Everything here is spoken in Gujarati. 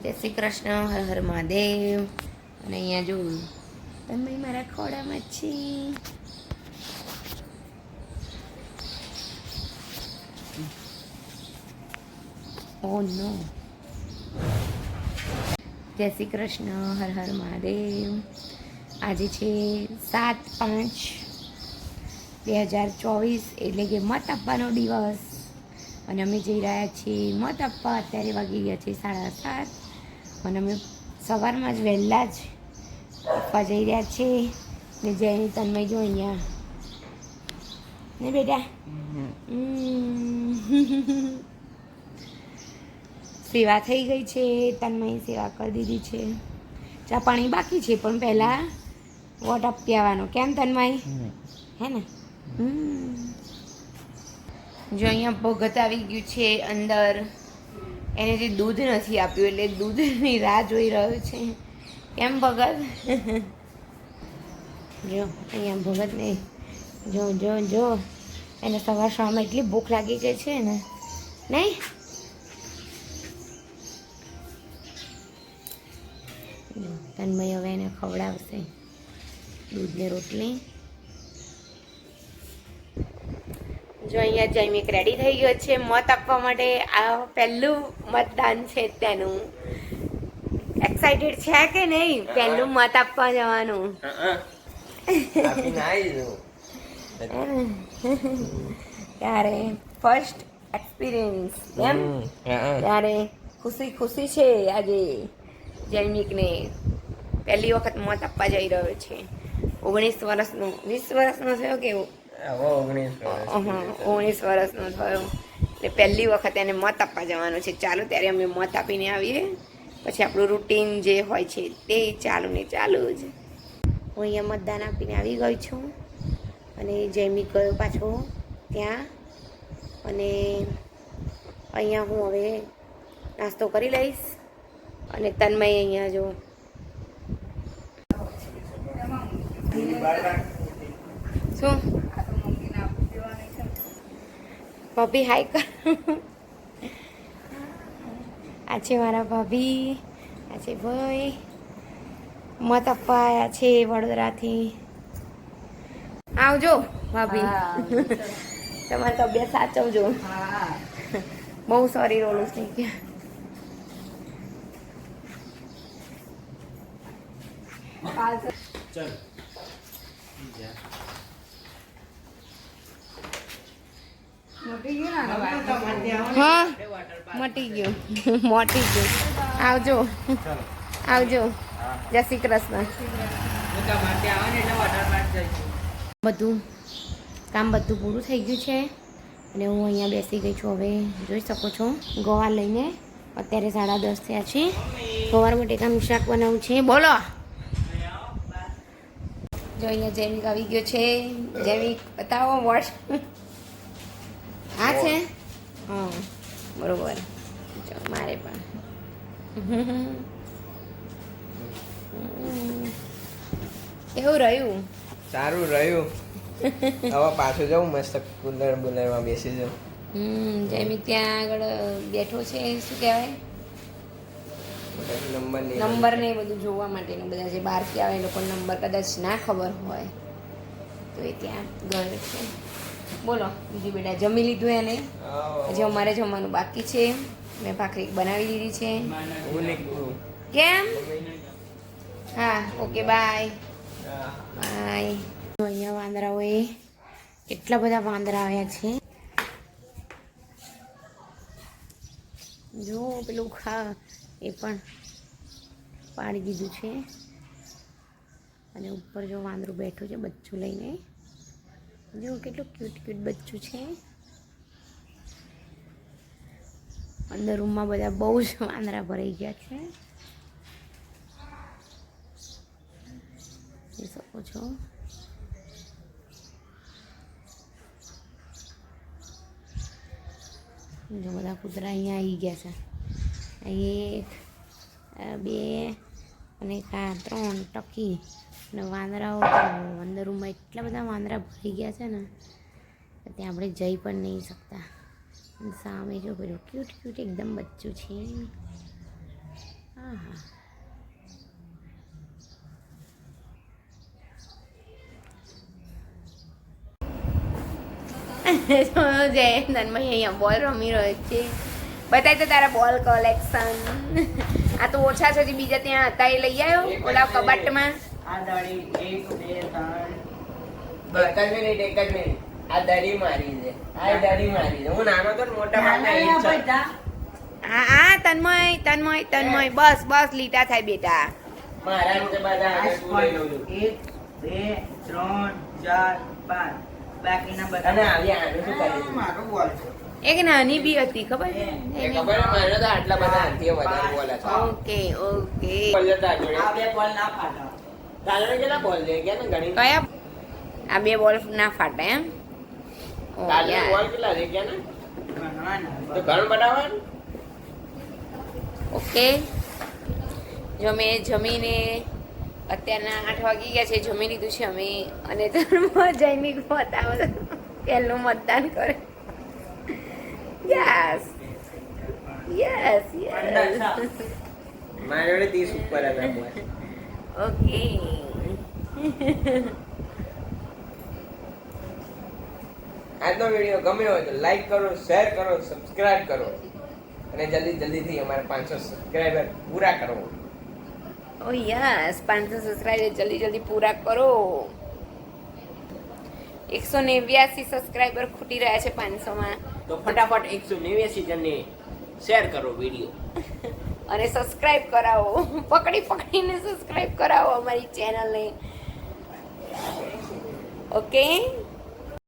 જય શ્રી કૃષ્ણ, હર હર મહાદેવ. અને અહીંયા જોઉં તમે મારા ખોડામાં છે. ઓ નો. જય શ્રી કૃષ્ણ, હર હર મહાદેવ. આજે છે 7/5/2024, એટલે કે મત આપવાનો દિવસ. અને અમે જઈ રહ્યા છીએ મત આપવા. અત્યારે વાગી ગયા છે 7:30 અને અમે સવારમાં જ વહેલા જ આપવા જઈ રહ્યા છીએ. ને જયની તન્મય જો અહીંયા ને બેટા સેવા થઈ ગઈ છે. તન્મય સેવા કરી દીધી છે. ચા પાણી બાકી છે, પણ પહેલાં વોટ આપી આવવાનો. કેમ તન્મય? હે ને? જો અહીંયા ભગત આવી ગયું છે અંદર. એને જે દૂધ નથી આપ્યું એટલે દૂધની રાહ જોઈ રહ્યો છે. કેમ ભગત? જો અહીંયા ભગતને જો જો જો એને સવારમાં એટલી ભૂખ લાગી ગઈ છે ને, નહીં? તન્મય હવે એને ખવડાવશે દૂધને રોટલી. જો અહીંયા જૈમિક રેડી થઈ ગયો છે મત આપવા માટે. આ પહેલું મતદાન છે તેનું. એક્સાઇટેડ છે કે નહીં પહેલું મત આપવા જવાનું? ત્યારે ફર્સ્ટ એક્સપિરિયન્સ એમ, ત્યારે ખુશી છે આજે જૈમિકને. પહેલી વખત મત આપવા જઈ રહ્યો છે. 19 વર્ષનો, 20 વર્ષનો થયો કેવું? 19 વર્ષનો થયો. એટલે પહેલી વખત એને મત આપવા જવાનું છે. ચાલો ત્યારે અમે મત આપીને આવીએ, પછી આપણું રૂટીન જે હોય છે તે ચાલુ જ. હું અહીંયા મતદાન આપીને આવી ગઈ છું અને જૈમિક ગયો પાછો ત્યાં. અને અહીંયા હું હવે નાસ્તો કરી લઈશ. અને તન્મય અહીંયા જો શું ભાભી હાય કર. આ છે મારા ભાભી, આ છે ભાઈ. મત આપવા આવ્યા છે વડોદરાથી. આવજો ભાભી. તમારી તબિયત સાચવજો. બહુ સોરી રોલું થઈ ગયા. હા મટી ગયું. આવજો જય શ્રી કૃષ્ણ. બધું કામ પૂરું થઈ ગયું છે અને હું અહીંયા બેસી ગઈ છું. હવે જોઈ શકો છો ગવાર લઈને. અત્યારે 10:30 થયા છે. ગવાર બટેકાનું શાક બનાવવું છે. બોલો. જો અહીંયા જૈમિક આવી ગયો છે. જૈમિક બતાવો વોટ. આ છે હા બરોબર. જો મારે પણ એવું રહ્યું. સારું રહ્યું. હવે પાછું જાઉં મસ્ત કુલરમાં બેસી જાઉં. જૈમિક ત્યાં આગળ બેઠો છે. શું કહેવાય, નંબર ને બધું જોવા માટેનું. બધા જે બહારથી આવે એ લોકો નંબર કદાચ ના ખબર હોય તો એ ત્યાં ગયો છે. બોલો બીજું બેટા, જમી લીધું એને? હજી અમારે જમવાનું બાકી છે. મેં ભાખરી બનાવી દીધી છે. કેમ? હા ઓકે બાય. અહીંયા વાંદરાઓએ કેટલા બધા વાંદરા આવ્યા છે. જો પેલું એ પણ પાડી દીધું છે. અને ઉપર જો વાંદરું બેઠું છે બચ્ચું લઈને. જો કેટલું ક્યુટ બચ્ચું છે. અંદર રૂમમાં બધા બહુ જ વાંદરા ભરાઈ ગયા છે. જોઈ શકો છો. જો બધા કૂતરા અહીંયા આવી ગયા છે. 1 2 અને 3 ટકી. અને વાંદરાઓ અંદર રૂમમાં એટલા બધા વાંદરા ભરી ગયા છે ને કે ત્યાં આપણે જઈ પણ નહીં શકતા. સામે જો પેલું ક્યુટ એકદમ બચ્ચું છે. જય નન્મય અહીંયા બોલ રમી રહ્યો છે. બતાય તો તારા બોલ કલેક્શન. આ તો ઓછા છે, હજી બીજા ત્યાં હતા એ લઈ આવ્યો ઓલા કબાટમાં. આ દાડી 1 2 3 એક જ મિનિટ. આ દડી મારી છે. આ દડી મારી છે. હું નાનો તો ને મોટા ભાગના એ જ છે. હા તન્મય બસ લીટા થાય બેટા. મારા ને બધા આગળ તું લઈ લઉં છું. 1 2 3 4 5 બાકીના બધા અને આવી આનું શું કરી મારો બોલ છે. એક નાની બી હતી ખબર છે? એ ખબર છે મારે તો આટલા બધા હાથીએ વધારે બોલે છે. ઓકે બોલ જતા જોડે. આ બે બોલ ના ફાટો. તારે કેટલા બોલ છે કે ને ગણી કયા આ બે બોલ ના ફાટે એમ? ઓ તારે યાર. બોલ કેટલા છે કે ને ગણવાના. તો ઘણ બનાવવાનું. ઓકે જો મેં જમીને અત્યારના 8 વાગી ગયા છે, જમી લીધું છે અમે, અને ધર્મ જૈનિક બતાવો પહેલું મતદાન કરે. યસ મારી જોડે 30 ઉપર હતા બોલ. ઓકે આજનો વિડીયો ગમ્યો હોય તો લાઈક કરો, શેર કરો, સબસ્ક્રાઇબ કરો અને જલ્દીથી અમારા 500 સબસ્ક્રાઇબર પૂરા કરો. ઓ યસ 500 સબસ્ક્રાઇબર જલ્દી પૂરા કરો. 189 સબસ્ક્રાઇબર ખૂટી રહ્યા છે 500 માં. તો ફટાફટ 189 જણને શેર કરો વિડીયો અને સબસ્ક્રાઇબ કરાવો, પકડીને સબસ્ક્રાઇબ કરાવો અમારી ચેનલને. ઓકે